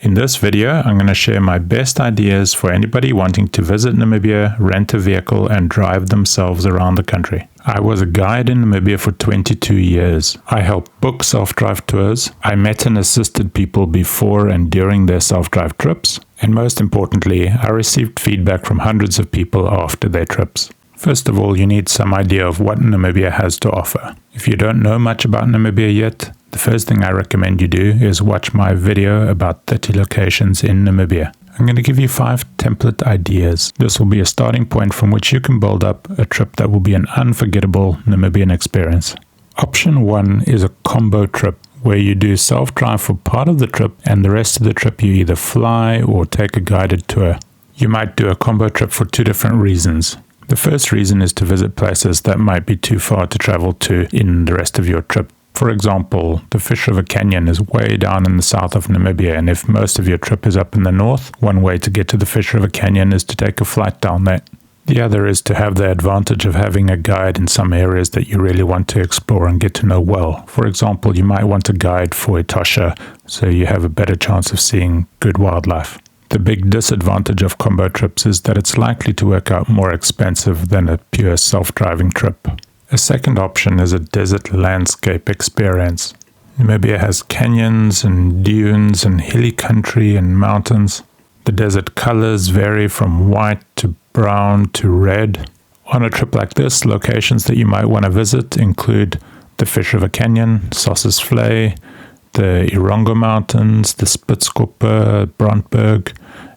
In this video, I'm going to share my best ideas for anybody wanting to visit Namibia, rent a vehicle, and drive themselves around the country. I was a guide in Namibia for 22 years. I helped book self-drive tours. I met and assisted people before and during their self-drive trips. And most importantly, I received feedback from hundreds of people after their trips. First of all, you need some idea of what Namibia has to offer. If you don't know much about Namibia yet, the first thing I recommend you do is watch my video about 30 locations in Namibia. I'm going to give you 5 template ideas. This will be a starting point from which you can build up a trip that will be an unforgettable Namibian experience. Option 1 is a combo trip, where you do self-drive for part of the trip and the rest of the trip you either fly or take a guided tour. You might do a combo trip for 2 different reasons. The first reason is to visit places that might be too far to travel to in the rest of your trip. For example, the Fish River Canyon is way down in the south of Namibia, and if most of your trip is up in the north, one way to get to the Fish River Canyon is to take a flight down there. The other is to have the advantage of having a guide in some areas that you really want to explore and get to know well. For example, you might want a guide for Etosha, so you have a better chance of seeing good wildlife. The big disadvantage of combo trips is that it's likely to work out more expensive than a pure self-driving trip. A second option is a desert landscape experience. Namibia has canyons and dunes and hilly country and mountains. The desert colors vary from white to brown to red. On a trip like this, locations that you might want to visit include the Fish River Canyon, Sossusvlei, the Irongo Mountains, the Spitzkoppe, Brandberg,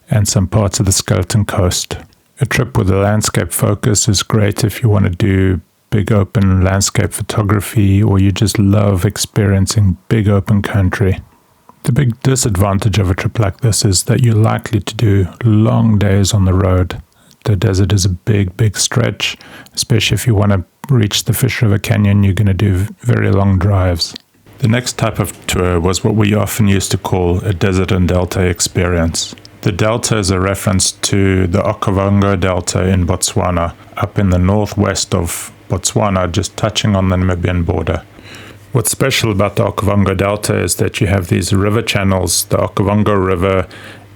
and some parts of the Skeleton Coast. A trip with a landscape focus is great if you want to do big open landscape photography or you just love experiencing big open country. The big disadvantage of a trip like this is that you're likely to do long days on the road. The desert is a big stretch, especially if you want to reach the Fish River Canyon, you're going to do very long drives. The next type of tour was what we often used to call a desert and delta experience. The delta is a reference to the Okavango Delta in Botswana, up in the northwest of Botswana, just touching on the Namibian border. What's special about the Okavango Delta is that you have these river channels. The Okavango River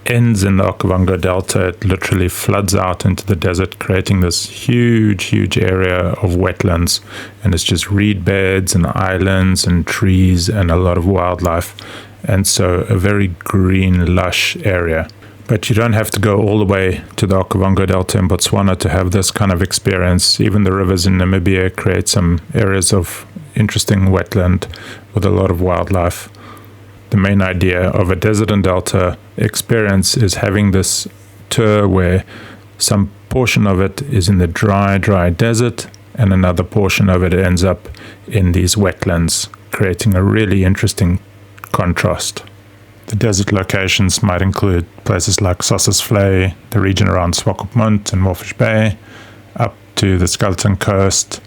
ends in the Okavango Delta. It literally floods out into the desert, creating this huge area of wetlands. And it's just reed beds and islands and trees and a lot of wildlife. And so a very green, lush area. But you don't have to go all the way to the Okavango Delta in Botswana to have this kind of experience. Even the rivers in Namibia create some areas of interesting wetland with a lot of wildlife. The main idea of a desert and delta experience is having this tour where some portion of it is in the dry desert and another portion of it ends up in these wetlands, creating a really interesting contrast. The desert locations might include places like Sossusvlei, the region around Swakopmund and Walvis Bay, up to the Skeleton Coast,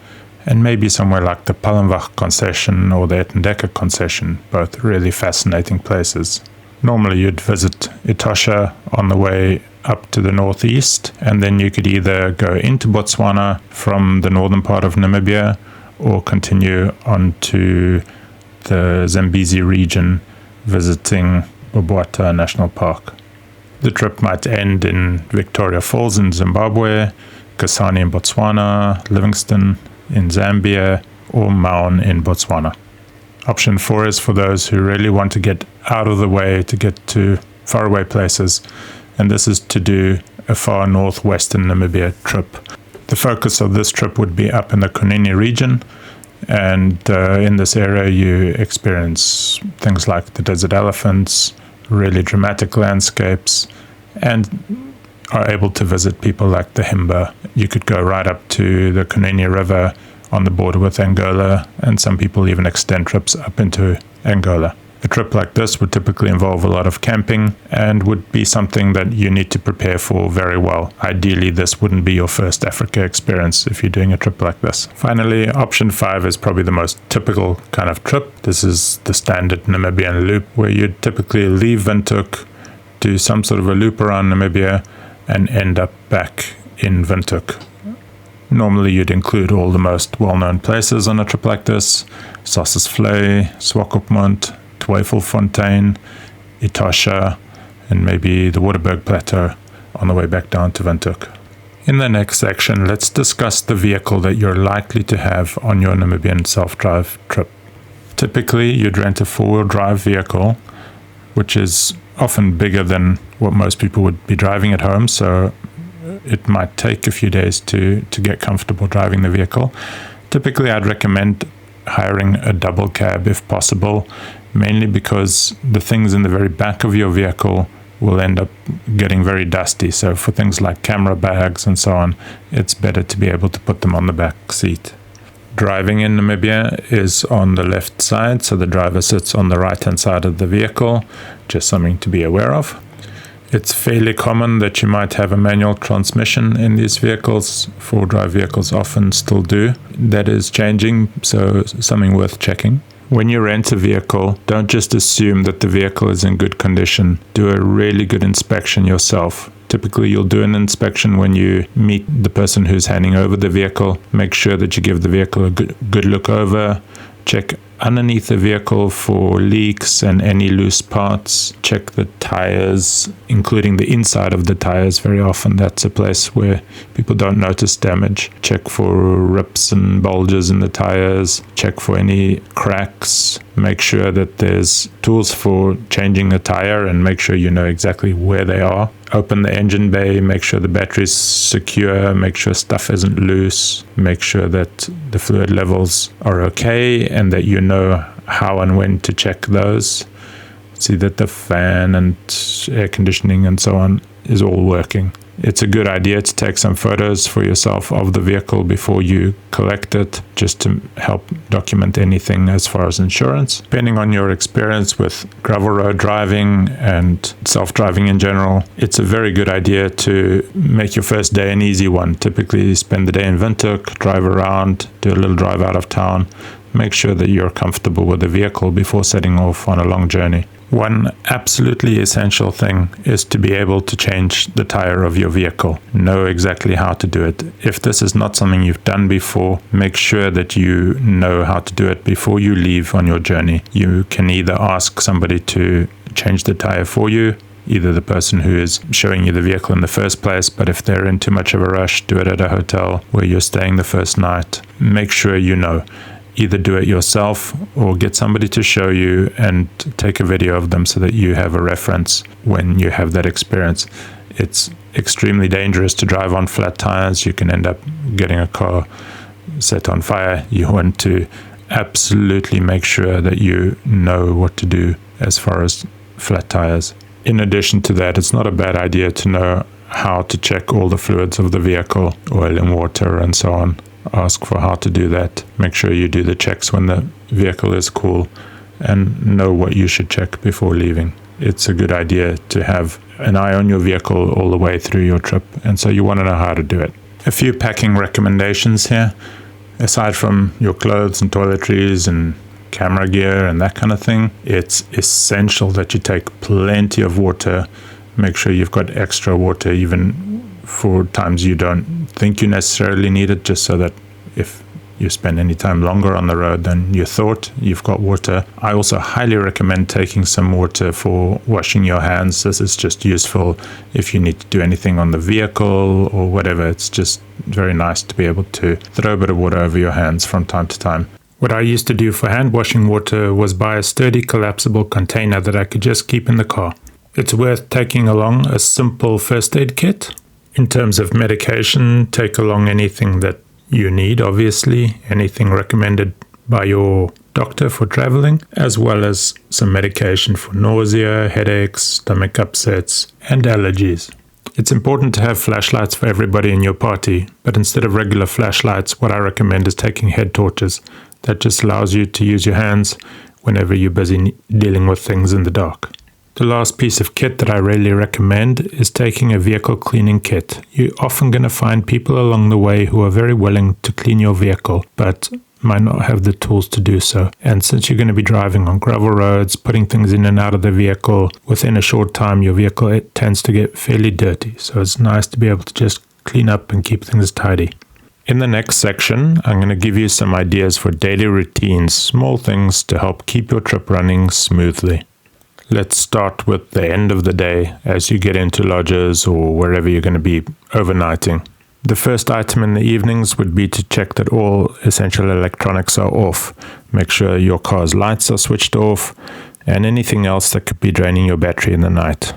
and maybe somewhere like the Palmwag concession or the Etendeka concession, both really fascinating places. Normally you'd visit Etosha on the way up to the northeast, and then you could either go into Botswana from the northern part of Namibia or continue on to the Zambezi region, visiting Boboata National Park. The trip might end in Victoria Falls in Zimbabwe, Kasane in Botswana, Livingstone in Zambia, or Maun in Botswana. Option 4 is for those who really want to get out of the way to get to faraway places, and this is to do a far northwestern Namibia trip. The focus of this trip would be up in the Kunene region, and in this area you experience things like the desert elephants, really dramatic landscapes, and are able to visit people like the Himba. You could go right up to the Kunene River on the border with Angola, and some people even extend trips up into Angola. A trip like this would typically involve a lot of camping and would be something that you need to prepare for very well. Ideally, this wouldn't be your first Africa experience if you're doing a trip like this. Finally, option 5 is probably the most typical kind of trip. This is the standard Namibian loop, where you'd typically leave Windhoek, do some sort of a loop around Namibia, and end up back in Windhoek. Normally you'd include all the most well-known places on a trip like this: Sossusvlei, Swakopmund, Twyfelfontein, Etosha, and maybe the Waterberg Plateau on the way back down to Windhoek. In the next section, let's discuss the vehicle that you're likely to have on your Namibian self-drive trip. Typically, you'd rent a four-wheel drive vehicle, which is often bigger than what most people would be driving at home, so it might take a few days to get comfortable driving the vehicle. Typically, I'd recommend hiring a double cab if possible, mainly because the things in the very back of your vehicle will end up getting very dusty. So for things like camera bags and so on, it's better to be able to put them on the back seat. Driving in Namibia is on the left side, so the driver sits on the right-hand side of the vehicle, just something to be aware of. It's fairly common that you might have a manual transmission in these vehicles. Four-wheel drive vehicles often still do. That is changing, so something worth checking. When you rent a vehicle, don't just assume that the vehicle is in good condition. Do a really good inspection yourself. Typically, you'll do an inspection when you meet the person who's handing over the vehicle. Make sure that you give the vehicle a good look over. Check underneath the vehicle for leaks and any loose parts. Check the tires, including the inside of the tires. Very often that's a place where people don't notice damage. Check for rips and bulges in the tires. Check for any cracks. Make sure that there's tools for changing the tire and make sure you know exactly where they are. Open the engine bay, make sure the battery's secure, make sure stuff isn't loose, make sure that the fluid levels are okay and that you know how and when to check those. See that the fan and air conditioning and so on is all working. It's a good idea to take some photos for yourself of the vehicle before you collect it, just to help document anything as far as insurance. Depending on your experience with gravel road driving and self-driving in general, it's a very good idea to make your first day an easy one. Typically spend the day in Windhoek, drive around, do a little drive out of town. Make sure that you're comfortable with the vehicle before setting off on a long journey. One absolutely essential thing is to be able to change the tire of your vehicle. Know exactly how to do it. If this is not something you've done before, make sure that you know how to do it before you leave on your journey. You can either ask somebody to change the tire for you, either the person who is showing you the vehicle in the first place, but if they're in too much of a rush, do it at a hotel where you're staying the first night. Make sure you know. Either do it yourself or get somebody to show you and take a video of them so that you have a reference when you have that experience. It's extremely dangerous to drive on flat tires. You can end up getting a car set on fire. You want to absolutely make sure that you know what to do as far as flat tires. In addition to that, it's not a bad idea to know how to check all the fluids of the vehicle, oil and water and so on. Ask for how to do that. Make sure you do the checks when the vehicle is cool and know what you should check before leaving. It's a good idea to have an eye on your vehicle all the way through your trip, and so you want to know how to do it. A few packing recommendations here. Aside from your clothes and toiletries and camera gear and that kind of thing, it's essential that you take plenty of water. Make sure you've got extra water even for times you don't think you necessarily need it, just so that if you spend any time longer on the road than you thought, you've got water. I also highly recommend taking some water for washing your hands. This is just useful if you need to do anything on the vehicle or whatever. It's just very nice to be able to throw a bit of water over your hands from time to time. What I used to do for hand washing water was buy a sturdy collapsible container that I could just keep in the car. It's worth taking along a simple first aid kit. In terms of medication, take along anything that you need, obviously, anything recommended by your doctor for traveling, as well as some medication for nausea, headaches, stomach upsets, and allergies. It's important to have flashlights for everybody in your party, but instead of regular flashlights, what I recommend is taking head torches. That just allows you to use your hands whenever you're busy dealing with things in the dark. The last piece of kit that I really recommend is taking a vehicle cleaning kit. You're often going to find people along the way who are very willing to clean your vehicle, but might not have the tools to do so. And since you're going to be driving on gravel roads, putting things in and out of the vehicle, within a short time your vehicle tends to get fairly dirty. So it's nice to be able to just clean up and keep things tidy. In the next section, I'm going to give you some ideas for daily routines, small things to help keep your trip running smoothly. Let's start with the end of the day as you get into lodges or wherever you're going to be overnighting. The first item in the evenings would be to check that all essential electronics are off. Make sure your car's lights are switched off and anything else that could be draining your battery in the night.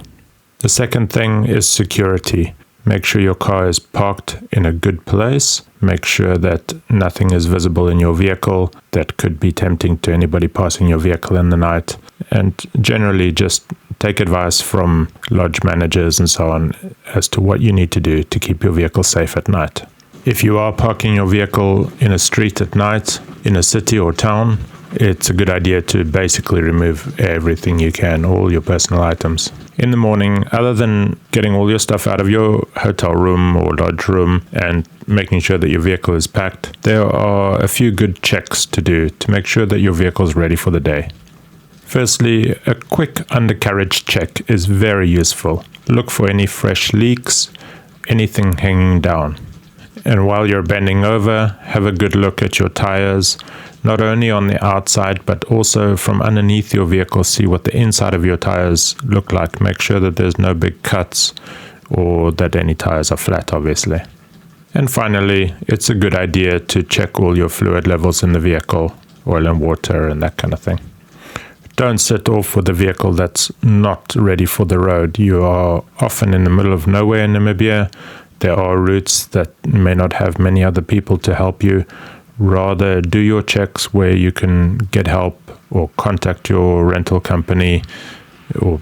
The second thing is security. Make sure your car is parked in a good place. Make sure that nothing is visible in your vehicle that could be tempting to anybody passing your vehicle in the night. And generally just take advice from lodge managers and so on as to what you need to do to keep your vehicle safe at night. If you are parking your vehicle in a street at night, in a city or town, it's a good idea to basically remove everything you can, all your personal items. In the morning, other than getting all your stuff out of your hotel room or lodge room and making sure that your vehicle is packed, there are a few good checks to do to make sure that your vehicle is ready for the day. Firstly, a quick undercarriage check is very useful. Look for any fresh leaks, anything hanging down. And while you're bending over, have a good look at your tires, not only on the outside, but also from underneath your vehicle. See what the inside of your tires look like. Make sure that there's no big cuts or that any tires are flat, obviously. And finally, it's a good idea to check all your fluid levels in the vehicle, oil and water and that kind of thing. Don't set off with a vehicle that's not ready for the road. You are often in the middle of nowhere in Namibia. There are routes that may not have many other people to help you. Rather, do your checks where you can get help or contact your rental company or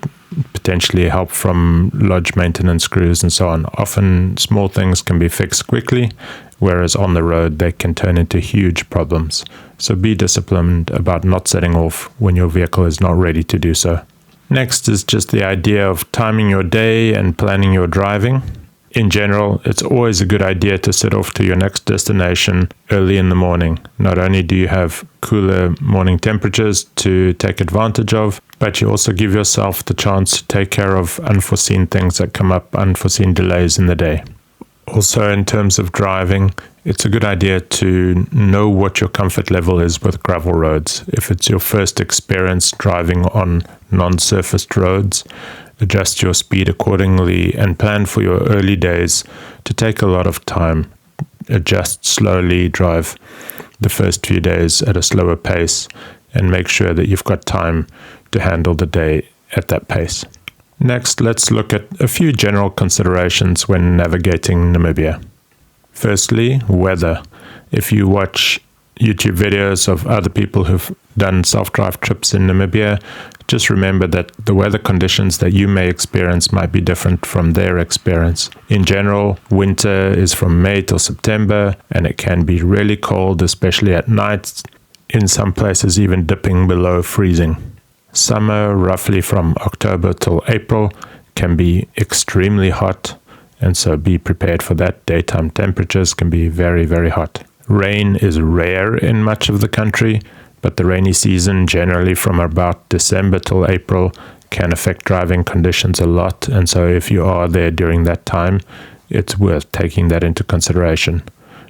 potentially help from lodge maintenance crews and so on. Often small things can be fixed quickly, whereas on the road they can turn into huge problems. So be disciplined about not setting off when your vehicle is not ready to do so. Next is just the idea of timing your day and planning your driving. In general, it's always a good idea to set off to your next destination early in the morning. Not only do you have cooler morning temperatures to take advantage of, but you also give yourself the chance to take care of unforeseen things that come up, unforeseen delays in the day. Also, in terms of driving, it's a good idea to know what your comfort level is with gravel roads. If it's your first experience driving on non-surfaced roads, adjust your speed accordingly and plan for your early days to take a lot of time. Adjust slowly, drive the first few days at a slower pace, and make sure that you've got time to handle the day at that pace. Next, let's look at a few general considerations when navigating Namibia. Firstly, weather. If you watch YouTube videos of other people who've done self-drive trips in Namibia, just remember that the weather conditions that you may experience might be different from their experience. In general, winter is from May till September, and it can be really cold, especially at night, in some places even dipping below freezing. Summer, roughly from October till April, can be extremely hot, and so be prepared for that. Daytime temperatures can be very, very hot. Rain is rare in much of the country, but the rainy season, generally from about December till April, can affect driving conditions a lot, and so if you are there during that time, it's worth taking that into consideration.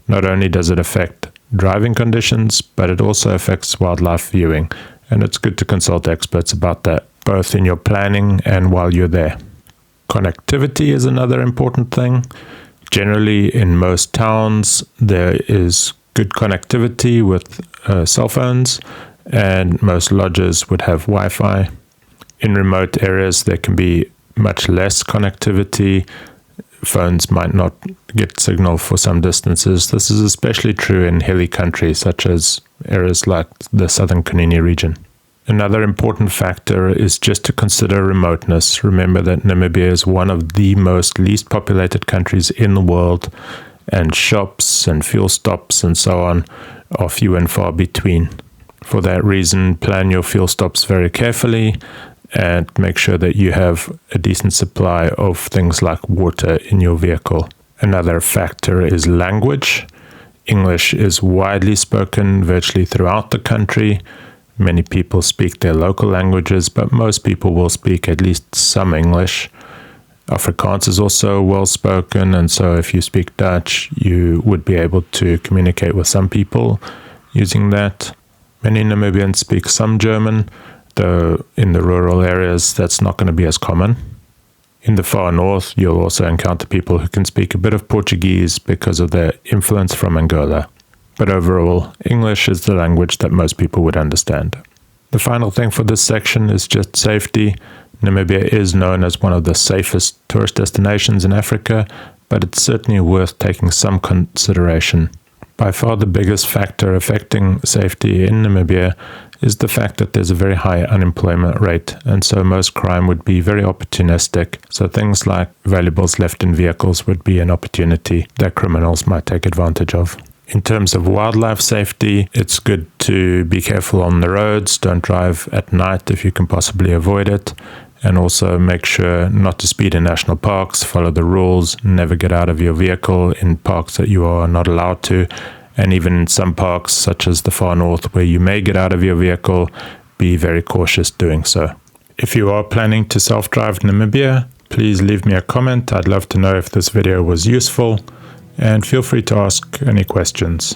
Not only does it affect driving conditions, but it also affects wildlife viewing, and it's good to consult experts about that, both in your planning and while you're there. Connectivity is another important thing. Generally, in most towns, there is good connectivity with cell phones, and most lodges would have Wi-Fi. In remote areas, there can be much less connectivity. Phones might not get signal for some distances. This is especially true in hilly country, such as areas like the southern Kunini region. Another important factor is just to consider remoteness. Remember that Namibia is one of the most least populated countries in the world, and shops and fuel stops and so on are few and far between. For that reason, plan your fuel stops very carefully and make sure that you have a decent supply of things like water in your vehicle. Another factor is language. English is widely spoken virtually throughout the country. Many people speak their local languages, but most people will speak at least some English. Afrikaans is also well spoken, and so if you speak Dutch, you would be able to communicate with some people using that. Many Namibians speak some German, though in the rural areas that's not going to be as common. In the far north, you'll also encounter people who can speak a bit of Portuguese because of their influence from Angola. But overall, English is the language that most people would understand. The final thing for this section is just safety. Namibia is known as one of the safest tourist destinations in Africa, but it's certainly worth taking some consideration. By far the biggest factor affecting safety in Namibia is the fact that there's a very high unemployment rate, and so most crime would be very opportunistic. So things like valuables left in vehicles would be an opportunity that criminals might take advantage of. In terms of wildlife safety, it's good to be careful on the roads. Don't drive at night if you can possibly avoid it. And also make sure not to speed in national parks, follow the rules, never get out of your vehicle in parks that you are not allowed to. And even in some parks, such as the far north, where you may get out of your vehicle, be very cautious doing so. If you are planning to self-drive Namibia, please leave me a comment. I'd love to know if this video was useful. And feel free to ask any questions.